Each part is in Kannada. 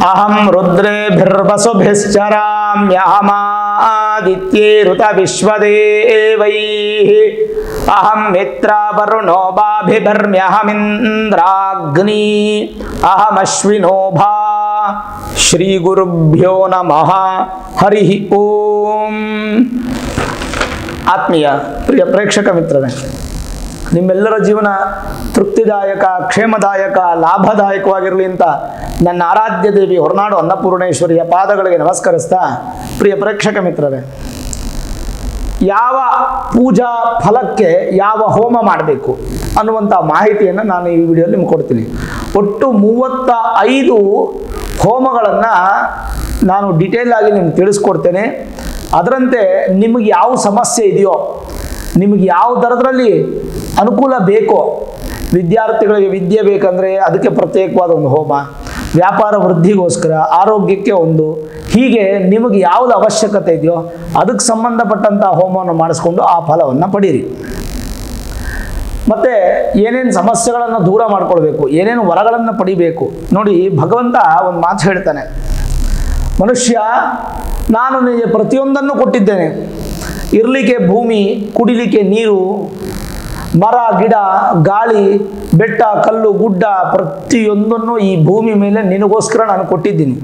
ಅಹಂ ರುದ್ರೇಭಿರ್ವಸುಭಿಶ್ಚರಾಮ್ಯಹಮಾದಿತ್ಯೈರುತ ವಿಶ್ವದೇವೈಃ ಅಹಂ ಮಿತ್ರ ವರುಣೋ ಬಾಭಿರ್ಮ್ಯಹಮಿಂದ್ರಾಗ್ನಿ ಅಹಮಶ್ವಿನೋ ಭಾ. ಶ್ರೀ ಗುರುಭ್ಯೋ ನಮಃ. ಹರಿ ಓಂ. ಆತ್ಮೀಯ ಪ್ರಿಯ ಪ್ರೇಕ್ಷಕ ಮಿತ್ರರೇ, ನಿಮ್ಮೆಲ್ಲರ ಜೀವನ ತೃಪ್ತಿದಾಯಕ, ಕ್ಷೇಮದಾಯಕ, ಲಾಭದಾಯಕವಾಗಿರಲಿ ಅಂತ ನನ್ನ ಆರಾಧ್ಯ ದೇವಿ ಹೊರನಾಡು ಅನ್ನಪೂರ್ಣೇಶ್ವರಿಯ ಪಾದಗಳಿಗೆ ನಮಸ್ಕರಿಸ್ತಾ, ಪ್ರಿಯ ಪ್ರೇಕ್ಷಕ ಮಿತ್ರರೇ, ಯಾವ ಪೂಜಾ ಫಲಕ್ಕೆ ಯಾವ ಹೋಮ ಮಾಡಬೇಕು ಅನ್ನುವಂಥ ಮಾಹಿತಿಯನ್ನು ನಾನು ಈ ವಿಡಿಯೋದಲ್ಲಿ ನಿಮ್ಗೆ ಕೊಡ್ತೀನಿ. ಒಟ್ಟು 35 ಹೋಮಗಳನ್ನು ನಾನು ಡೀಟೇಲ್ ಆಗಿ ನಿಮ್ಗೆ ತಿಳಿಸ್ಕೊಡ್ತೇನೆ. ಅದರಂತೆ ನಿಮಗೆ ಯಾವ ಸಮಸ್ಯೆ ಇದೆಯೋ, ನಿಮಗೆ ಯಾವ ದರದಲ್ಲಿ ಅನುಕೂಲ ಬೇಕೋ, ವಿದ್ಯಾರ್ಥಿಗಳಿಗೆ ವಿದ್ಯೆ ಬೇಕಂದರೆ ಅದಕ್ಕೆ ಪ್ರತ್ಯೇಕವಾದ ಒಂದು ಹೋಮ, ವ್ಯಾಪಾರ ವೃದ್ಧಿಗೋಸ್ಕರ, ಆರೋಗ್ಯಕ್ಕೆ ಒಂದು, ಹೀಗೆ ನಿಮಗೆ ಯಾವುದು ಅವಶ್ಯಕತೆ ಇದೆಯೋ ಅದಕ್ಕೆ ಸಂಬಂಧಪಟ್ಟಂಥ ಹೋಮವನ್ನು ಮಾಡಿಸ್ಕೊಂಡು ಆ ಫಲವನ್ನು ಪಡೀರಿ. ಮತ್ತು ಏನೇನು ಸಮಸ್ಯೆಗಳನ್ನು ದೂರ ಮಾಡ್ಕೊಳ್ಬೇಕು, ಏನೇನು ವರಗಳನ್ನು ಪಡಿಬೇಕು ನೋಡಿ. ಭಗವಂತ ಒಂದು ಮಾತು ಹೇಳ್ತಾನೆ, ಮನುಷ್ಯ ನಾನು ನಿನಗೆ ಪ್ರತಿಯೊಂದನ್ನು ಕೊಟ್ಟಿದ್ದೇನೆ. ಇರಲಿಕ್ಕೆ ಭೂಮಿ, ಕುಡಿಲಿಕ್ಕೆ ನೀರು, ಮರ ಗಿಡ, ಗಾಳಿ, ಬೆಟ್ಟ ಕಲ್ಲು ಗುಡ್ಡ, ಪ್ರತಿಯೊಂದನ್ನು ಈ ಭೂಮಿ ಮೇಲೆ ನಿನಗೋಸ್ಕರ ನಾನು ಕೊಟ್ಟಿದ್ದೀನಿ.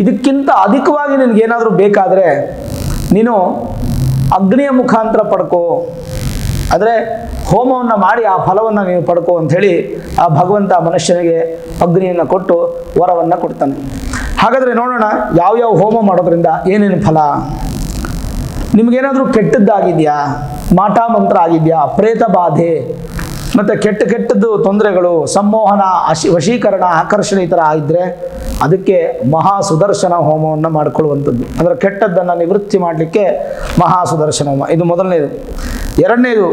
ಇದಕ್ಕಿಂತ ಅಧಿಕವಾಗಿ ನಿನಗೇನಾದರೂ ಬೇಕಾದರೆ ನೀನು ಅಗ್ನಿಯ ಮುಖಾಂತರ ಪಡ್ಕೋ, ಆದರೆ ಹೋಮವನ್ನು ಮಾಡಿ ಆ ಫಲವನ್ನು ನೀನು ಪಡ್ಕೋ ಅಂಥೇಳಿ ಆ ಭಗವಂತ ಮನುಷ್ಯನಿಗೆ ಅಗ್ನಿಯನ್ನು ಕೊಟ್ಟು ವರವನ್ನು ಕೊಡ್ತಾನೆ. ಹಾಗಾದರೆ ನೋಡೋಣ ಯಾವ್ಯಾವ ಹೋಮ ಮಾಡೋದ್ರಿಂದ ಏನೇನು ಫಲ. ನಿಮಗೇನಾದರೂ ಕೆಟ್ಟದ್ದಾಗಿದೆಯಾ, ಮಾಟ ಮಂತ್ರ ಆಗಿದೆಯಾ, ಪ್ರೇತ ಬಾಧೆ ಮತ್ತು ಕೆಟ್ಟದ್ದು ತೊಂದರೆಗಳು, ಸಂಮೋಹನ, ವಶೀಕರಣ, ಆಕರ್ಷಣೆ ಈ ಥರ ಆಗಿದ್ದರೆ ಅದಕ್ಕೆ ಮಹಾ ಸುದರ್ಶನ ಹೋಮವನ್ನು ಮಾಡಿಕೊಳ್ಳುವಂಥದ್ದು. ಅಂದರೆ ಕೆಟ್ಟದ್ದನ್ನು ನಿವೃತ್ತಿ ಮಾಡಲಿಕ್ಕೆ ಮಹಾ ಸುದರ್ಶನ ಹೋಮ, ಇದು ಮೊದಲನೇದು. ಎರಡನೇದು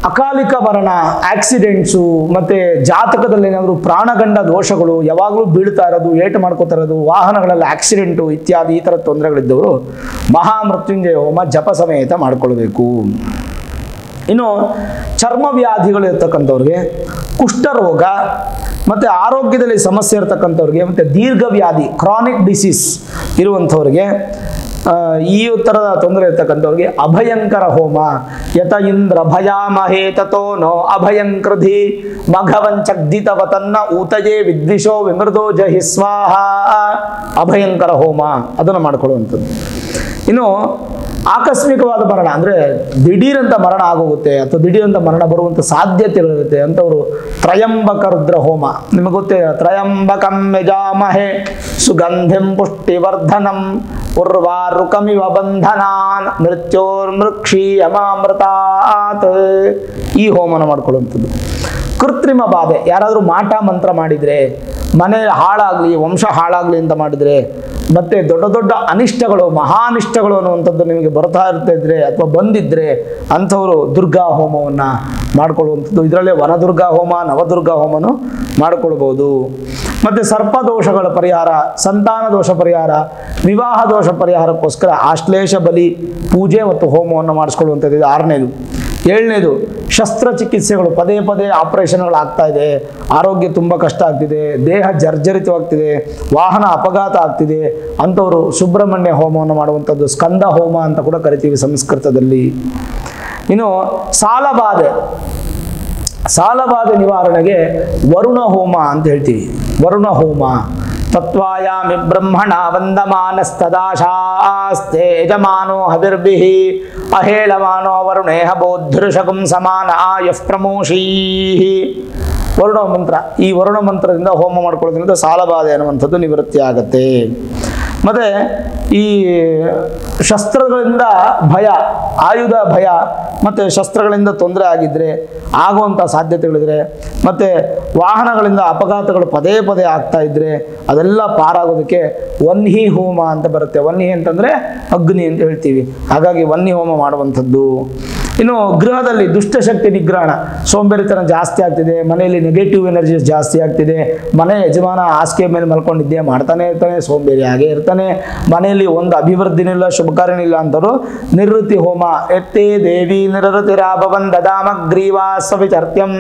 ಅಕಾಲಿಕ ಮರಣ, ಆಕ್ಸಿಡೆಂಟ್ಸು, ಮತ್ತು ಜಾತಕದಲ್ಲಿ ಏನಾದರೂ ಪ್ರಾಣಗಂಡ ದೋಷಗಳು, ಯಾವಾಗಲೂ ಬೀಳ್ತಾ ಇರೋದು, ಏಟು ಮಾಡ್ಕೋತಾ ಇರೋದು, ವಾಹನಗಳಲ್ಲಿ ಆಕ್ಸಿಡೆಂಟು ಇತ್ಯಾದಿ ಈ ಥರ ತೊಂದರೆಗಳಿದ್ದವರು ಮಹಾಮೃತ್ಯುಂಜಯ ಹೋಮ ಜಪ ಸಮೇತ ಮಾಡಿಕೊಳ್ಬೇಕು. ಇನ್ನು ಚರ್ಮ ವ್ಯಾಧಿಗಳು ಇರ್ತಕ್ಕಂಥವ್ರಿಗೆ, ಕುಷ್ಠರೋಗ ಮತ್ತು ಆರೋಗ್ಯದಲ್ಲಿ ಸಮಸ್ಯೆ ಇರ್ತಕ್ಕಂಥವ್ರಿಗೆ, ಮತ್ತು ದೀರ್ಘವ್ಯಾಧಿ ಕ್ರಾನಿಕ್ ಡಿಸೀಸ್ ಇರುವಂಥವ್ರಿಗೆ, ಈ ಥರದ ತೊಂದರೆ ಇರ್ತಕ್ಕಂಥವ್ರಿಗೆ ಅಭಯಂಕರ ಹೋಮ. ಯತ ಇಂದ್ರ ಭಯಾಮಹೇ ತಥೋ ನೋ ಅಭಯಂಕೃಧಿ ಮಘವಂಚಗ್ಧಿತವತನ್ನ ಊತಯೇ ವಿದ್ವಿಷೋ ವಿಮೃದೋ ಜಹಿ ಸ್ವಾಹ. ಅಭಯಂಕರ ಹೋಮ ಅದನ್ನು ಮಾಡಿಕೊಳ್ಳುವಂಥದ್ದು. ಇನ್ನು ಆಕಸ್ಮಿಕವಾದ ಮರಣ ಅಂದರೆ ದಿಢೀರಂತ ಮರಣ ಆಗೋಗುತ್ತೆ ಅಥವಾ ದಿಢೀರಂತ ಮರಣ ಬರುವಂಥ ಸಾಧ್ಯತೆಗಳಿರುತ್ತೆ ಅಂಥವರು ತ್ರಯಂಬಕ ರುದ್ರ ಹೋಮ. ನಿಮಗೆ ಗೊತ್ತೇ, ತ್ರಯಂಬಕಂ ಯಜಾಮಹೇ ಸುಗಂಧಿಂ ಪುಷ್ಟಿವರ್ಧನಂ ಉರ್ವಾರುಕಮಿವ ಬಂಧನಾನ್ ಮೃತ್ಯೋರ್ಮೃಕ್ಷೀಯಮಾಮೃತಾತ್. ಈ ಹೋಮನ ಮಾಡ್ಕೊಳ್ಳುವಂಥದ್ದು. ಕೃತ್ರಿಮ ಬಾಧೆ, ಯಾರಾದರೂ ಮಾಟ ಮಂತ್ರ ಮಾಡಿದರೆ, ಮನೆ ಹಾಳಾಗಲಿ, ವಂಶ ಹಾಳಾಗಲಿ ಅಂತ ಮಾಡಿದರೆ, ಮತ್ತು ದೊಡ್ಡ ದೊಡ್ಡ ಅನಿಷ್ಟಗಳು, ಮಹಾನಿಷ್ಟಗಳು ಅನ್ನುವಂಥದ್ದು ನಿಮಗೆ ಬರ್ತಾ ಇರ್ತಿದ್ರೆ ಅಥವಾ ಬಂದಿದ್ದರೆ ಅಂಥವರು ದುರ್ಗಾ ಹೋಮವನ್ನು ಮಾಡಿಕೊಳ್ಳುವಂಥದ್ದು. ಇದರಲ್ಲೇ ವನದುರ್ಗಾ ಹೋಮ, ನವದುರ್ಗಾ ಹೋಮನು ಮಾಡಿಕೊಳ್ಬೋದು. ಮತ್ತು ಸರ್ಪದೋಷಗಳ ಪರಿಹಾರ, ಸಂತಾನ ದೋಷ ಪರಿಹಾರ, ವಿವಾಹ ದೋಷ ಪರಿಹಾರಕ್ಕೋಸ್ಕರ ಆಶ್ಲೇಷ ಬಲಿ ಪೂಜೆ ಮತ್ತು ಹೋಮವನ್ನು ಮಾಡಿಸ್ಕೊಳ್ಳುವಂಥದ್ದು. ಇದು ಆರನೇದು. ಏಳನೇದು ಶಸ್ತ್ರಚಿಕಿತ್ಸೆಗಳು, ಪದೇ ಪದೇ ಆಪರೇಷನ್ಗಳು ಆಗ್ತಾ ಇದೆ, ಆರೋಗ್ಯ ತುಂಬ ಕಷ್ಟ ಆಗ್ತಿದೆ, ದೇಹ ಜರ್ಜರಿತವಾಗ್ತಿದೆ, ವಾಹನ ಅಪಘಾತ ಆಗ್ತಿದೆ ಅಂಥವರು ಸುಬ್ರಹ್ಮಣ್ಯ ಹೋಮವನ್ನು ಮಾಡುವಂಥದ್ದು, ಸ್ಕಂದ ಹೋಮ ಅಂತ ಕೂಡ ಕರಿತೀವಿ ಸಂಸ್ಕೃತದಲ್ಲಿ. ಇನ್ನು ಸಾಲಬಾಧೆ ನಿವಾರಣೆಗೆ ವರುಣ ಹೋಮ ಅಂತ ಹೇಳ್ತೀವಿ. ವರುಣ ಹೋಮ ತತ್ವಾಯಾಮಿ ಬ್ರಹ್ಮಣ ವಂದಮಾನಸ್ತದಾಶಾಸ್ತೆ ಯಜಮಾನೋ ಹವಿರ್ಭಿಃ ಅಹೇಳಮಾನೋ ವರುಣೇಹ ಬೋಧೃಷಕಂ ಸಮಾನ ಆಯಃ ಪ್ರಮೋಷೀಃ. ವರುಣ ಮಂತ್ರ, ಈ ವರುಣ ಮಂತ್ರದಿಂದ ಹೋಮ ಮಾಡ್ಕೊಳ್ಳೋದ್ರಿಂದ ಸಾಲಬಾಧೆ ಅನ್ನುವಂಥದ್ದು ನಿವೃತ್ತಿ ಆಗುತ್ತೆ. ಮತ್ತು ಈ ಶಸ್ತ್ರಗಳಿಂದ ಭಯ, ಆಯುಧ ಭಯ ಮತ್ತು ಶಸ್ತ್ರಗಳಿಂದ ತೊಂದರೆ ಆಗಿದ್ದರೆ, ಆಗುವಂಥ ಸಾಧ್ಯತೆಗಳಿದ್ರೆ, ಮತ್ತು ವಾಹನಗಳಿಂದ ಅಪಘಾತಗಳು ಪದೇ ಪದೇ ಆಗ್ತಾ ಇದ್ದರೆ ಅದೆಲ್ಲ ಪಾರಾಗೋದಕ್ಕೆ ವನ್ಹಿ ಹೋಮ ಅಂತ ಬರುತ್ತೆ. ವನ್ಹಿ ಅಂತಂದರೆ ಅಗ್ನಿ ಅಂತ ಹೇಳ್ತೀವಿ, ಹಾಗಾಗಿ ವನ್ಹಿ ಹೋಮ ಮಾಡುವಂಥದ್ದು. ಇನ್ನು ಗೃಹದಲ್ಲಿ ದುಷ್ಟಶಕ್ತಿ ನಿಗ್ರಹಣ, ಸೋಂಬೇರಿತನ ಜಾಸ್ತಿ ಆಗ್ತಿದೆ, ಮನೆಯಲ್ಲಿ ನೆಗೆಟಿವ್ ಎನರ್ಜೀಸ್ ಜಾಸ್ತಿ ಆಗ್ತಿದೆ, ಮನೆ ಯಜಮಾನ ಹಾಸಿಗೆ ಮೇಲೆ ಮಲ್ಕೊಂಡಿದ್ದೆ ಮಾಡ್ತಾನೆ ಇರ್ತಾನೆ, ಸೋಂಬೇರಿ ಹಾಗೆ ಇರ್ತಾನೆ, ಮನೆಯಲ್ಲಿ ಒಂದು ಅಭಿವೃದ್ಧಿನಿಲ್ಲ, ಶುಭ ಕಾರ್ಯನಿಲ್ಲ ಅಂತವರು ನಿವೃತ್ತಿ ಹೋಮ. ಎತ್ತೇ ದೇವಿ ನಿರೃತಿರಾಭವನ್ ದದಾಮಗ್ರೀವಾ ಸ್ವವಿಚರ್ತ್ಯಂ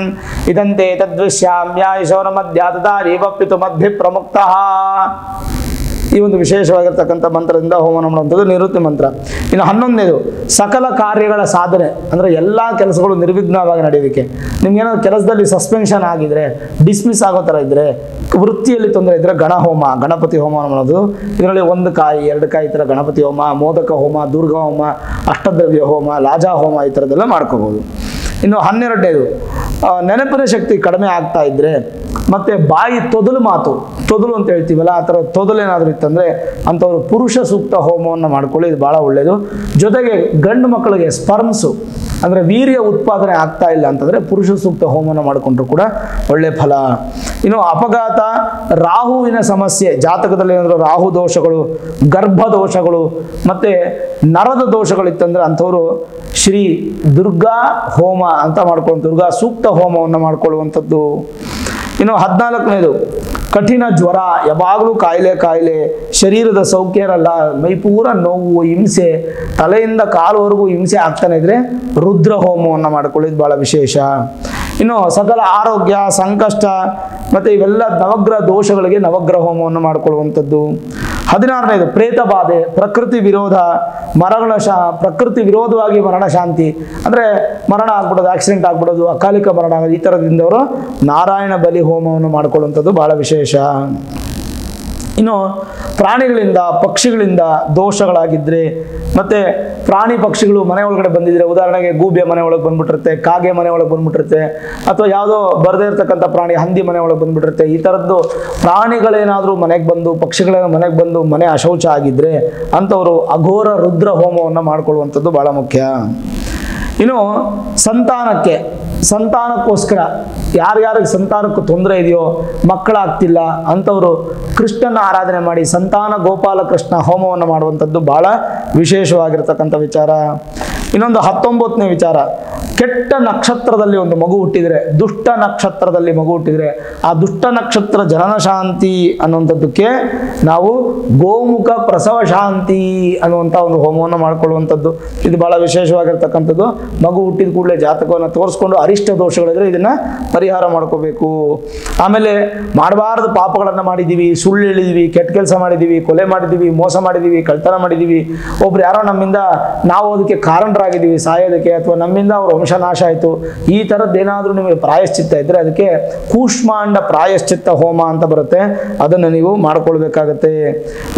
ಇದಂತೆ ತದ್ವಿಶ್ಯ ಧಾಮ್ಯ ಯಶೋನ ಮಧ್ಯಾತದ ರೀವಪ್ಪಿತು ಮಧ್ಯ ಪ್ರಮುಕ್ತ. ಈ ಒಂದು ವಿಶೇಷವಾಗಿರ್ತಕ್ಕಂಥ ಮಂತ್ರದಿಂದ ಹೋಮನ ಮಾಡುವಂಥದ್ದು ನಿವೃತ್ತಿ ಮಂತ್ರ. ಇನ್ನು 11ನೇದು ಸಕಲ ಕಾರ್ಯಗಳ ಸಾಧನೆ, ಅಂದರೆ ಎಲ್ಲ ಕೆಲಸಗಳು ನಿರ್ವಿಘ್ನವಾಗಿ ನಡೆಯೋದಕ್ಕೆ. ನಿಮ್ಗೇನಾದ್ರು ಕೆಲಸದಲ್ಲಿ ಸಸ್ಪೆನ್ಷನ್ ಆಗಿದ್ರೆ, ಡಿಸ್ಮಿಸ್ ಆಗೋ ಥರ ಇದ್ದರೆ, ವೃತ್ತಿಯಲ್ಲಿ ತೊಂದರೆ ಇದ್ದರೆ ಗಣಹೋಮ, ಗಣಪತಿ ಹೋಮವನ್ನು ಮಾಡೋದು. ಇದರಲ್ಲಿ 1 ಕಾಯಿ 2 ಕಾಯಿ ಈ ಥರ ಗಣಪತಿ ಹೋಮ, ಮೋದಕ ಹೋಮ, ದುರ್ಗಾ ಹೋಮ, ಅಷ್ಟದ್ರವ್ಯ ಹೋಮ, ಲಾಜಾ ಹೋಮ ಈ ಥರದ್ದೆಲ್ಲ ಮಾಡ್ಕೋಬೋದು. ಇನ್ನು 12ನೇದು ನೆನಪಿನ ಶಕ್ತಿ ಕಡಿಮೆ ಆಗ್ತಾ ಇದ್ದರೆ, ಮತ್ತು ಬಾಯಿ ತೊದಲು ಮಾತು, ತೊದಲು ಅಂತ ಹೇಳ್ತೀವಲ್ಲ, ಆ ಥರ ತೊದಲೇನಾದರೂ ಇತ್ತಂದರೆ ಅಂಥವ್ರು ಪುರುಷ ಸೂಕ್ತ ಹೋಮವನ್ನು ಮಾಡ್ಕೊಳ್ಳಿ, ಇದು ಭಾಳ ಒಳ್ಳೆಯದು. ಜೊತೆಗೆ ಗಂಡು ಮಕ್ಕಳಿಗೆ ಸ್ಪರ್ಮ್ಸು ಅಂದರೆ ವೀರ್ಯ ಉತ್ಪಾದನೆ ಆಗ್ತಾ ಇಲ್ಲ ಅಂತಂದರೆ ಪುರುಷ ಸೂಕ್ತ ಹೋಮವನ್ನು ಮಾಡಿಕೊಂಡ್ರು ಕೂಡ ಒಳ್ಳೆಯ ಫಲ. ಇನ್ನು ಅಪಘಾತ, ರಾಹುವಿನ ಸಮಸ್ಯೆ, ಜಾತಕದಲ್ಲಿ ಏನಾದರೂ ರಾಹು ದೋಷಗಳು, ಗರ್ಭ ದೋಷಗಳು ಮತ್ತು ನರದ ದೋಷಗಳಿತ್ತಂದರೆ ಅಂಥವರು ಶ್ರೀ ದುರ್ಗಾ ಹೋಮ ಅಂತ ಮಾಡ್ಕೊಂಡು ದುರ್ಗಾ ಸೂಕ್ತ ಹೋಮವನ್ನು ಮಾಡಿಕೊಳ್ಳುವಂಥದ್ದು. ಇನ್ನು 14ನೇದು ಕಠಿಣ ಜ್ವರ, ಯಾವಾಗಲೂ ಕಾಯಿಲೆ, ಶರೀರದ ಸೌಖ್ಯ ಇರಲ್ಲ, ಮೈಪೂರ ನೋವು, ಹಿಂಸೆ, ತಲೆಯಿಂದ ಕಾಲುವರೆಗೂ ಹಿಂಸೆ ಆಗ್ತಾನೆ ಇದ್ರೆ ರುದ್ರ ಹೋಮವನ್ನು ಮಾಡಿಕೊಳ್ಳೋದು ಭಾಳ ವಿಶೇಷ. ಇನ್ನು ಸಕಲ ಆರೋಗ್ಯ, ಸಂಕಷ್ಟ ಮತ್ತು ಇವೆಲ್ಲ ನವಗ್ರಹ ದೋಷಗಳಿಗೆ ನವಗ್ರಹ ಹೋಮವನ್ನು ಮಾಡಿಕೊಳ್ಳುವಂಥದ್ದು. 16ನೇದು ಪ್ರೇತ ಬಾಧೆ, ಪ್ರಕೃತಿ ವಿರೋಧ, ಪ್ರಕೃತಿ ವಿರೋಧವಾಗಿ ಮರಣ ಶಾಂತಿ, ಅಂದರೆ ಮರಣ ಆಗ್ಬಿಡೋದು, ಆಕ್ಸಿಡೆಂಟ್ ಆಗ್ಬಿಡೋದು, ಅಕಾಲಿಕ ಮರಣ ಆಗೋದು, ಈ ಥರದಿಂದವರು ನಾರಾಯಣ ಬಲಿ ಹೋಮವನ್ನು ಮಾಡಿಕೊಳ್ಳುವಂಥದ್ದು ಭಾಳ ವಿಶೇಷ. ಇನ್ನು ಪ್ರಾಣಿಗಳಿಂದ, ಪಕ್ಷಿಗಳಿಂದ ದೋಷಗಳಾಗಿದ್ದರೆ, ಮತ್ತು ಪ್ರಾಣಿ ಪಕ್ಷಿಗಳು ಮನೆ ಒಳಗಡೆ ಬಂದಿದ್ರೆ, ಉದಾಹರಣೆಗೆ ಗೂಬೆ ಮನೆ ಒಳಗೆ ಬಂದ್ಬಿಟ್ಟಿರುತ್ತೆ, ಕಾಗೆ ಮನೆ ಒಳಗೆ ಬಂದ್ಬಿಟ್ಟಿರುತ್ತೆ, ಅಥವಾ ಯಾವುದೋ ಬರದೇ ಇರತಕ್ಕಂಥ ಪ್ರಾಣಿ ಹಂದಿ ಮನೆ ಒಳಗೆ ಬಂದ್ಬಿಟ್ಟಿರುತ್ತೆ, ಈ ಥರದ್ದು ಪ್ರಾಣಿಗಳೇನಾದರೂ ಮನೆಗೆ ಬಂದು, ಪಕ್ಷಿಗಳೇನೋ ಮನೆಗೆ ಬಂದು ಮನೆ ಅಶೌಚ ಆಗಿದ್ದರೆ ಅಂಥವರು ಅಘೋರ ರುದ್ರ ಹೋಮವನ್ನು ಮಾಡಿಕೊಳ್ಳುವಂಥದ್ದು ಭಾಳ ಮುಖ್ಯ. ಇನ್ನು ಸಂತಾನಕ್ಕೋಸ್ಕರ ಯಾರ್ಯಾರಿಗೆ ಸಂತಾನಕ್ಕೂ ತೊಂದರೆ ಇದೆಯೋ, ಮಕ್ಕಳಾಗ್ತಿಲ್ಲ ಅಂಥವರು ಕೃಷ್ಣನ ಆರಾಧನೆ ಮಾಡಿ ಸಂತಾನ ಗೋಪಾಲ ಕೃಷ್ಣ ಹೋಮವನ್ನು ಮಾಡುವಂಥದ್ದು ಭಾಳ ವಿಶೇಷವಾಗಿರ್ತಕ್ಕಂಥ ವಿಚಾರ. ಇನ್ನೊಂದು 19ನೇ ವಿಚಾರ, ಕೆಟ್ಟ ನಕ್ಷತ್ರದಲ್ಲಿ ಒಂದು ಮಗು ಹುಟ್ಟಿದರೆ, ದುಷ್ಟ ನಕ್ಷತ್ರದಲ್ಲಿ ಮಗು ಹುಟ್ಟಿದರೆ, ಆ ದುಷ್ಟ ನಕ್ಷತ್ರ ಜನನ ಶಾಂತಿ ಅನ್ನುವಂಥದ್ದಕ್ಕೆ ನಾವು ಗೋಮುಖ ಪ್ರಸವ ಶಾಂತಿ ಅನ್ನುವಂಥ ಒಂದು ಹೋಮವನ್ನು ಮಾಡಿಕೊಳ್ಳುವಂಥದ್ದು. ಇದು ಭಾಳ ವಿಶೇಷವಾಗಿರ್ತಕ್ಕಂಥದ್ದು. ಮಗು ಹುಟ್ಟಿದ ಕೂಡಲೇ ಜಾತಕವನ್ನು ತೋರಿಸ್ಕೊಂಡು ಅರಿಷ್ಟ ದೋಷಗಳಿದ್ರೆ ಇದನ್ನು ಪರಿಹಾರ ಮಾಡ್ಕೋಬೇಕು. ಆಮೇಲೆ ಮಾಡಬಾರ್ದು ಪಾಪಗಳನ್ನು ಮಾಡಿದ್ದೀವಿ, ಸುಳ್ಳು ಹೇಳಿದ್ದೀವಿ, ಕೆಟ್ಟ ಕೆಲಸ ಮಾಡಿದ್ದೀವಿ, ಕೊಲೆ ಮಾಡಿದ್ದೀವಿ, ಮೋಸ ಮಾಡಿದ್ದೀವಿ, ಕಳ್ತನ ಮಾಡಿದ್ದೀವಿ, ಒಬ್ರು ಯಾರೋ ನಮ್ಮಿಂದ ನಾವು ಅದಕ್ಕೆ ಕಾರಣರಾಗಿದ್ದೀವಿ ಸಾಯೋದಕ್ಕೆ, ಅಥವಾ ನಮ್ಮಿಂದ ಅವ್ರ ವಂಶನಾಶ ಆಯಿತು, ಈ ಥರದ್ದೇನಾದರೂ ನಿಮಗೆ ಪ್ರಾಯಶ್ಚಿತ್ತ ಇದ್ದರೆ ಅದಕ್ಕೆ ಕೂಷ್ಮಾಂಡ ಪ್ರಾಯಶ್ಚಿತ್ತ ಹೋಮ ಅಂತ ಬರುತ್ತೆ, ಅದನ್ನು ನೀವು ಮಾಡ್ಕೊಳ್ಬೇಕಾಗತ್ತೆ.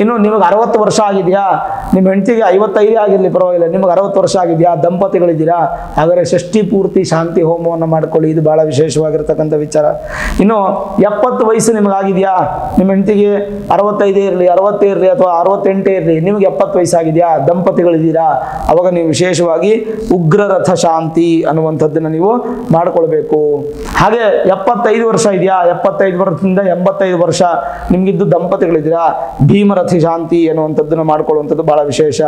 ಇನ್ನು ನಿಮಗೆ 60 ವರ್ಷ ಆಗಿದೆಯಾ, ನಿಮ್ಮ ಹೆಂಡತಿಗೆ 55 ಆಗಿರಲಿ ಪರವಾಗಿಲ್ಲ, ನಿಮಗೆ 60 ವರ್ಷ ಆಗಿದೆಯಾ, ದಂಪತಿಗಳಿದ್ದೀರಾ, ಹಾಗಾದರೆ ಷಷ್ಠಿ ಪೂರ್ತಿ ಶಾಂತಿ ಹೋಮವನ್ನು ಮಾಡ್ಕೊಳ್ಳಿ, ಇದು ಭಾಳ ವಿಶೇಷವಾಗಿರ್ತಕ್ಕಂಥ ವಿಚಾರ. ಇನ್ನು 70 ವಯಸ್ಸು ನಿಮಗಾಗಿದೆಯಾ, ನಿಮ್ಮ ಹೆಂಡತಿಗೆ 65 ಇರಲಿ, 60 ಇರಲಿ, ಅಥವಾ 68 ಇರಲಿ, ನಿಮಗೆ 70 ವಯಸ್ಸಾಗಿದೆಯಾ, ದಂಪತಿಗಳಿದ್ದೀರಾ, ಅವಾಗ ನೀವು ವಿಶೇಷವಾಗಿ ಉಗ್ರರಥ ಶಾಂತಿ ಅನ್ನುವಂಥದ್ದನ್ನು ನೀವು ಮಾಡಿಕೊಳ್ಬೇಕು. ಹಾಗೆ 75 ವರ್ಷ ಇದೆಯಾ, 75 ವರ್ಷದಿಂದ 85 ವರ್ಷ ನಿಮಗಿದ್ದು ದಂಪತಿಗಳಿದ್ದೀರಾ, ಭೀಮರಥಿ ಶಾಂತಿ ಅನ್ನುವಂಥದ್ದನ್ನು ಮಾಡ್ಕೊಳ್ಳುವಂಥದ್ದು ಭಾಳ ವಿಶೇಷ.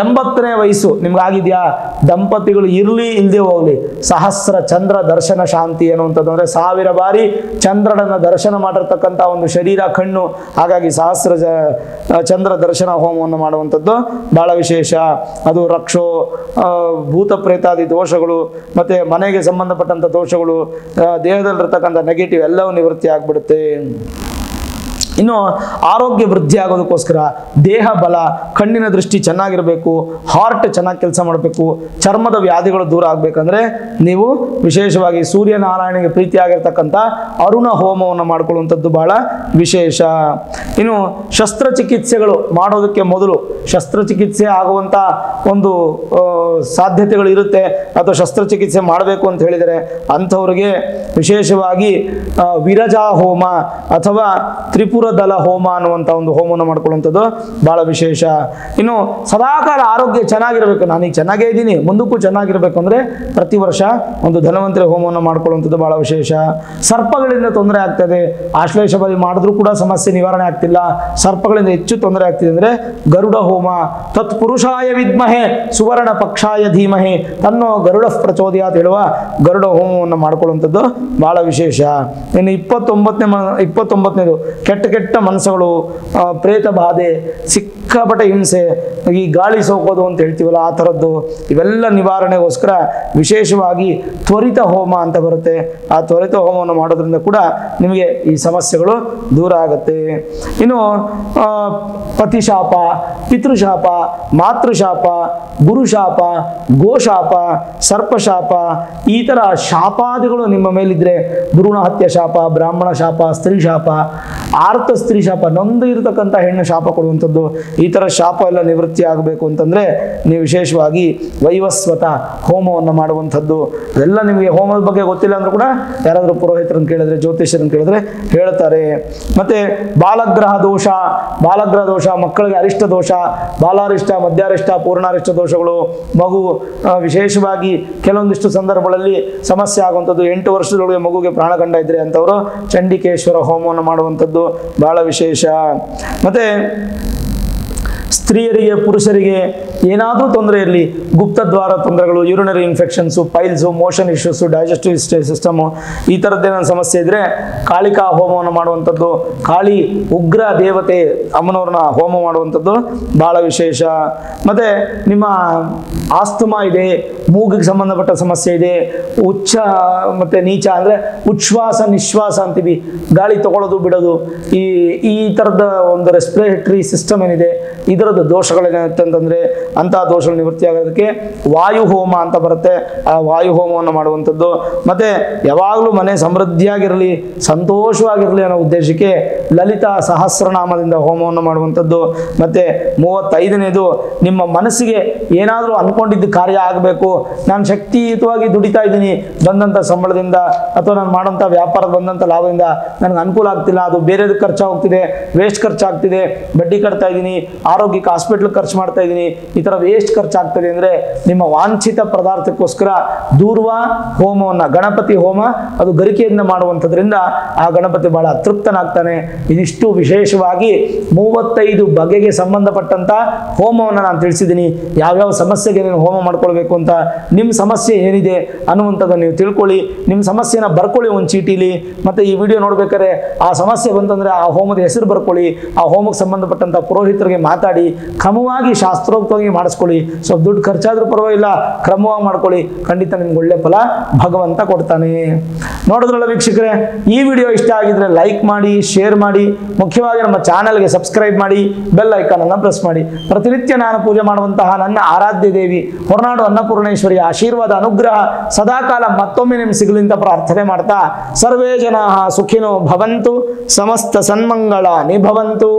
80ನೇ ವಯಸ್ಸು ನಿಮ್ಗಾಗಿದೆಯಾ, ದಂಪತಿಗಳು ಇರಲಿ ಇಲ್ಲದೆ ಹೋಗಲಿ, ಸಹಸ್ರ ಚಂದ್ರ ದರ್ಶನ ಶಾಂತಿ ಅನ್ನುವಂಥದ್ದು, ಅಂದರೆ 1000 ಬಾರಿ ಚಂದ್ರನನ್ನು ದರ್ಶನ ಮಾಡಿರ್ತಕ್ಕಂಥ ಒಂದು ಶರೀರ, ಕಣ್ಣು, ಹಾಗಾಗಿ ಸಹಸ್ರ ಚಂದ್ರ ದರ್ಶನ ಹೋಮವನ್ನು ಮಾಡುವಂಥದ್ದು ಭಾಳ ವಿಶೇಷ. ಅದು ರಕ್ಷೋ, ಭೂತ ಪ್ರೇತಾದಿ ದೋಷಗಳು, ಮತ್ತು ಮನೆಗೆ ಸಂಬಂಧಪಟ್ಟಂಥ ದೋಷಗಳು, ದೇಹದಲ್ಲಿರ್ತಕ್ಕಂಥ ನೆಗೆಟಿವ್ ಎಲ್ಲವೂ ನಿವೃತ್ತಿ ಆಗಿಬಿಡುತ್ತೆ. ಇನ್ನು ಆರೋಗ್ಯ ವೃದ್ಧಿ ಆಗೋದಕ್ಕೋಸ್ಕರ ದೇಹ ಬಲ, ಕಣ್ಣಿನ ದೃಷ್ಟಿ ಚೆನ್ನಾಗಿರಬೇಕು, ಹಾರ್ಟ್ ಚೆನ್ನಾಗಿ ಕೆಲಸ ಮಾಡಬೇಕು, ಚರ್ಮದ ವ್ಯಾಧಿಗಳು ದೂರ ಆಗಬೇಕಂದ್ರೆ ನೀವು ವಿಶೇಷವಾಗಿ ಸೂರ್ಯನಾರಾಯಣಿಗೆ ಪ್ರೀತಿಯಾಗಿರ್ತಕ್ಕಂಥ ಅರುಣ ಹೋಮವನ್ನು ಮಾಡಿಕೊಳ್ಳುವಂಥದ್ದು ಬಹಳ ವಿಶೇಷ. ಇನ್ನು ಶಸ್ತ್ರಚಿಕಿತ್ಸೆಗಳು ಮಾಡೋದಕ್ಕೆ ಮೊದಲು, ಶಸ್ತ್ರಚಿಕಿತ್ಸೆ ಆಗುವಂಥ ಒಂದು ಸಾಧ್ಯತೆಗಳು ಇರುತ್ತೆ, ಅಥವಾ ಶಸ್ತ್ರಚಿಕಿತ್ಸೆ ಮಾಡಬೇಕು ಅಂತ ಹೇಳಿದರೆ ಅಂಥವ್ರಿಗೆ ವಿಶೇಷವಾಗಿ ವಿರಜಾ ಹೋಮ ಅಥವಾ ತ್ರಿಪುರ ದಲ ಹೋಮ ಅನ್ನುವಂಥ ಒಂದು ಹೋಮವನ್ನು ಮಾಡ್ಕೊಳ್ಳುವಂಥದ್ದು ಭಾಳ ವಿಶೇಷ. ಇನ್ನು ಸದಾಕಾಲ ಆರೋಗ್ಯ ಚೆನ್ನಾಗಿರಬೇಕು, ನಾನೀಗ ಚೆನ್ನಾಗೇ ಇದ್ದೀನಿ, ಮುಂದಕ್ಕೂ ಚೆನ್ನಾಗಿರಬೇಕು ಅಂದರೆ ಪ್ರತಿ ವರ್ಷ ಒಂದು ಧನ್ವಂತರಿ ಹೋಮವನ್ನು ಮಾಡ್ಕೊಳ್ಳುವಂಥದ್ದು ಭಾಳ ವಿಶೇಷ. ಸರ್ಪಗಳಿಂದ ತೊಂದರೆ ಆಗ್ತದೆ, ಆಶ್ಲೇಷ ಬಲಿ ಮಾಡಿದ್ರೂ ಕೂಡ ಸಮಸ್ಯೆ ನಿವಾರಣೆ ಆಗ್ತಿಲ್ಲ, ಸರ್ಪಗಳಿಂದ ಹೆಚ್ಚು ತೊಂದರೆ ಆಗ್ತಿದೆ ಅಂದರೆ ಗರುಡ ಹೋಮ, ತತ್ಪುರುಷಾಯ ವಿದ್ಮಹೆ ಸುವರ್ಣ ಪಕ್ಷಾಯ ಧೀಮಹೆ ತನ್ನೋ ಗರುಡ ಪ್ರಚೋದಯಾತ್ ಹೇಳುವ ಗರುಡ ಹೋಮವನ್ನು ಮಾಡ್ಕೊಳ್ಳುವಂಥದ್ದು ಭಾಳ ವಿಶೇಷ. ಇನ್ನು 29ನೇದು ಕೆಟ್ಟ ಕೆಟ್ಟ ಮನಸ್ಸುಗಳು, ಪ್ರೇತ ಬಾಧೆ, ಸಿಕ್ಕಾಪಟ್ಟೆ ಹಿಂಸೆ, ಈ ಗಾಳಿ ಸೋಕೋದು ಅಂತ ಹೇಳ್ತೀವಲ್ಲ ಆ ಥರದ್ದು, ಇವೆಲ್ಲ ನಿವಾರಣೆಗೋಸ್ಕರ ವಿಶೇಷವಾಗಿ ತ್ವರಿತ ಹೋಮ ಅಂತ ಬರುತ್ತೆ. ಆ ತ್ವರಿತ ಹೋಮವನ್ನು ಮಾಡೋದ್ರಿಂದ ಕೂಡ ನಿಮಗೆ ಈ ಸಮಸ್ಯೆಗಳು ದೂರ ಆಗುತ್ತೆ. ಇನ್ನು ಪತಿಶಾಪ, ಪಿತೃಶಾಪ, ಮಾತೃಶಾಪ, ಗುರುಶಾಪ, ಗೋಶಾಪ, ಸರ್ಪಶಾಪ, ಈ ಥರ ಶಾಪಾದಿಗಳು ನಿಮ್ಮ ಮೇಲಿದ್ರೆ, ಭ್ರೂಣ ಹತ್ಯೆ ಶಾಪ, ಬ್ರಾಹ್ಮಣ ಶಾಪ, ಸ್ತ್ರೀ ಶಾಪ, ಆರ್ತ ಸ್ತ್ರೀ ಶಾಪ, ನೊಂದು ಇರತಕ್ಕಂಥ ಹೆಣ್ಣು ಶಾಪ ಕೊಡುವಂಥದ್ದು, ಈ ಥರ ಶಾಪ ಎಲ್ಲ ನಿವೃತ್ತಿ ಆಗಬೇಕು ಅಂತಂದರೆ ನೀವು ವಿಶೇಷವಾಗಿ ವೈವಸ್ವತ ಹೋಮವನ್ನು ಮಾಡುವಂಥದ್ದು. ಅದೆಲ್ಲ ನಿಮಗೆ ಹೋಮದ ಬಗ್ಗೆ ಗೊತ್ತಿಲ್ಲ ಅಂದ್ರೂ ಕೂಡ ಯಾರಾದರೂ ಪುರೋಹಿತರನ್ನು ಕೇಳಿದ್ರೆ, ಜ್ಯೋತಿಷ್ಯರನ್ನು ಕೇಳಿದ್ರೆ ಹೇಳ್ತಾರೆ. ಮತ್ತು ಬಾಲಗ್ರಹ ದೋಷ, ಬಾಲಗ್ರಹ ದೋಷ, ಮಕ್ಕಳಿಗೆ ಅರಿಷ್ಟ ದೋಷ, ಬಾಲಾರಿಷ್ಟ, ಮಧ್ಯಾರಿಷ್ಟ, ಪೂರ್ಣಾರಿಷ್ಟ ದೋಷಗಳು, ಮಗು ವಿಶೇಷವಾಗಿ ಕೆಲವೊಂದಿಷ್ಟು ಸಂದರ್ಭಗಳಲ್ಲಿ ಸಮಸ್ಯೆ ಆಗುವಂಥದ್ದು. 8 ವರ್ಷದೊಳಗೆ ಮಗುಗೆ ಪ್ರಾಣಗಂಡ ಇದ್ರೆ ಅಂಥವರು ಚಂಡಿಕೇಶ್ವರ ಹೋಮವನ್ನು ಮಾಡುವಂಥದ್ದು ಬಹಳ ವಿಶೇಷ. ಮತ್ತು ಸ್ತ್ರೀಯರಿಗೆ, ಪುರುಷರಿಗೆ ಏನಾದರೂ ತೊಂದರೆ ಇರಲಿ, ಗುಪ್ತದ್ವಾರ ತೊಂದರೆಗಳು, urinary infections, piles, motion issues, digestive system, ಈ ಥರದ್ದೇನಾದ್ರು ಸಮಸ್ಯೆ ಇದ್ದರೆ ಕಾಳಿಕಾ ಹೋಮವನ್ನು ಮಾಡುವಂಥದ್ದು, ಕಾಳಿ ಉಗ್ರ ದೇವತೆ ಅಮ್ಮನವ್ರನ್ನ ಹೋಮ ಮಾಡುವಂಥದ್ದು ಭಾಳ ವಿಶೇಷ. ಮತ್ತು ನಿಮ್ಮ ಆಸ್ತಮಾ ಇದೆ, ಮೂಗಿಗೆ ಸಂಬಂಧಪಟ್ಟ ಸಮಸ್ಯೆ ಇದೆ, ಉಚ್ಚ ಮತ್ತು ನೀಚ ಅಂದರೆ ಉಚ್ಛ್ವಾಸ ನಿಶ್ವಾಸ ಅಂತೀವಿ, ಗಾಳಿ ತಗೊಳ್ಳೋದು ಬಿಡೋದು, ಈ ಥರದ ಒಂದು ರೆಸ್ಪಿರೇಟರಿ ಸಿಸ್ಟಮ್ ಏನಿದೆ ಇದರದ್ದು ದೋಷಗಳೇನಂತಂದರೆ ಅಂತಹ ದೋಷಗಳು ನಿವೃತ್ತಿ ಆಗೋದಕ್ಕೆ ವಾಯು ಹೋಮ ಅಂತ ಬರುತ್ತೆ, ಆ ವಾಯು ಹೋಮವನ್ನು ಮಾಡುವಂಥದ್ದು. ಮತ್ತು ಯಾವಾಗಲೂ ಮನೆ ಸಮೃದ್ಧಿಯಾಗಿರಲಿ, ಸಂತೋಷವಾಗಿರಲಿ ಅನ್ನೋ ಉದ್ದೇಶಕ್ಕೆ ಲಲಿತಾ ಸಹಸ್ರನಾಮದಿಂದ ಹೋಮವನ್ನು ಮಾಡುವಂಥದ್ದು. ಮತ್ತು 35ನೇದು, ನಿಮ್ಮ ಮನಸ್ಸಿಗೆ ಏನಾದರೂ ಅಂದ್ಕೊಂಡಿದ್ದು ಕಾರ್ಯ ಆಗಬೇಕು, ನಾನು ಶಕ್ತಿಯುತವಾಗಿ ದುಡಿತಾ ಇದ್ದೀನಿ, ಬಂದಂಥ ಸಂಬಳದಿಂದ ಅಥವಾ ನಾನು ಮಾಡೋಂಥ ವ್ಯಾಪಾರದ ಬಂದಂಥ ಲಾಭದಿಂದ ನನಗೆ ಅನುಕೂಲ ಆಗ್ತಿಲ್ಲ, ಅದು ಬೇರೆದಕ್ಕೆ ಖರ್ಚಾಗ್ತಿದೆ, ವೇಸ್ಟ್ ಖರ್ಚಾಗ್ತಿದೆ, ಬಡ್ಡಿ ಕಟ್ತಾ ಇದ್ದೀನಿ, ಆರೋಗ್ಯಕ್ಕೆ ಹಾಸ್ಪಿಟ್ಲಿಗೆ ಖರ್ಚು ಮಾಡ್ತಾ ಇದ್ದೀನಿ, ಈ ಥರ ವೇಸ್ಟ್ ಖರ್ಚಾಗ್ತದೆ ಅಂದರೆ ನಿಮ್ಮ ವಾಂಛಿತ ಪದಾರ್ಥಕ್ಕೋಸ್ಕರ ದೂರ್ವ ಹೋಮವನ್ನು, ಗಣಪತಿ ಹೋಮ ಅದು ಗರಿಕೆಯಿಂದ ಮಾಡುವಂಥದ್ರಿಂದ ಆ ಗಣಪತಿ ಬಹಳ ತೃಪ್ತನಾಗ್ತಾನೆ. ಇದಿಷ್ಟು ವಿಶೇಷವಾಗಿ 35 ಬಗೆಗೆ ಸಂಬಂಧಪಟ್ಟಂಥ ಹೋಮವನ್ನು ನಾನು ತಿಳಿಸಿದ್ದೀನಿ. ಯಾವ್ಯಾವ ಸಮಸ್ಯೆಗೆ ನೀವು ಹೋಮ ಮಾಡ್ಕೊಳ್ಬೇಕು ಅಂತ, ನಿಮ್ಮ ಸಮಸ್ಯೆ ಏನಿದೆ ಅನ್ನುವಂಥದ್ದನ್ನು ನೀವು ತಿಳ್ಕೊಳ್ಳಿ, ನಿಮ್ಮ ಸಮಸ್ಯೆನ ಬರ್ಕೊಳ್ಳಿ ಒಂದು ಚೀಟಿಲಿ. ಮತ್ತು ಈ ವಿಡಿಯೋ ನೋಡ್ಬೇಕಾದ್ರೆ ಆ ಸಮಸ್ಯೆ ಬಂತಂದರೆ ಆ ಹೋಮದ ಹೆಸರು ಬರ್ಕೊಳ್ಳಿ, ಆ ಹೋಮಕ್ಕೆ ಸಂಬಂಧಪಟ್ಟಂಥ ಪುರೋಹಿತರಿಗೆ ಮಾತಾಡಿ ಕ್ರಮವಾಗಿ ಶಾಸ್ತ್ರೋಕ್ತವಾಗಿ ಮಾಡಿಸ್ಕೊಳ್ಳಿ. ಸ್ವಲ್ಪ ದುಡ್ಡು ಖರ್ಚಾದ್ರೂ ಪರವಾಗಿಲ್ಲ, ಕ್ರಮವಾಗಿ ಮಾಡ್ಕೊಳ್ಳಿ, ಖಂಡಿತ ನಿಮ್ಗೆ ಒಳ್ಳೆ ಫಲ ಭಗವಂತ ಕೊಡ್ತಾನೆ. ನೋಡಿದ್ರಲ್ಲ ವೀಕ್ಷಕರೇ, ಈ ವಿಡಿಯೋ ಇಷ್ಟ ಆಗಿದ್ರೆ ಲೈಕ್ ಮಾಡಿ, ಶೇರ್ ಮಾಡಿ, ಮುಖ್ಯವಾಗಿ ನಮ್ಮ ಚಾನಲ್ಗೆ ಸಬ್ಸ್ಕ್ರೈಬ್ ಮಾಡಿ, ಬೆಲ್ ಐಕಾನ್ ಅನ್ನು ಪ್ರೆಸ್ ಮಾಡಿ. ಪ್ರತಿನಿತ್ಯ ನಾನು ಪೂಜೆ ಮಾಡುವಂತಹ ನನ್ನ ಆರಾಧ್ಯ ದೇವಿ ಹೊರನಾಡು ಅನ್ನಪೂರ್ಣೇಶ್ವರಿಯ ಆಶೀರ್ವಾದ ಅನುಗ್ರಹ ಸದಾಕಾಲ ಮತ್ತೊಮ್ಮೆ ನಿಮ್ಗೆ ಸಿಗಲಿ ಅಂತ ಪ್ರಾರ್ಥನೆ ಮಾಡ್ತಾ, ಸರ್ವೇ ಜನಾಃ ಸುಖಿನೋ ಭವಂತು, ಸಮಸ್ತ ಸನ್ಮಂಗಳಾನಿ ಭವಂತು.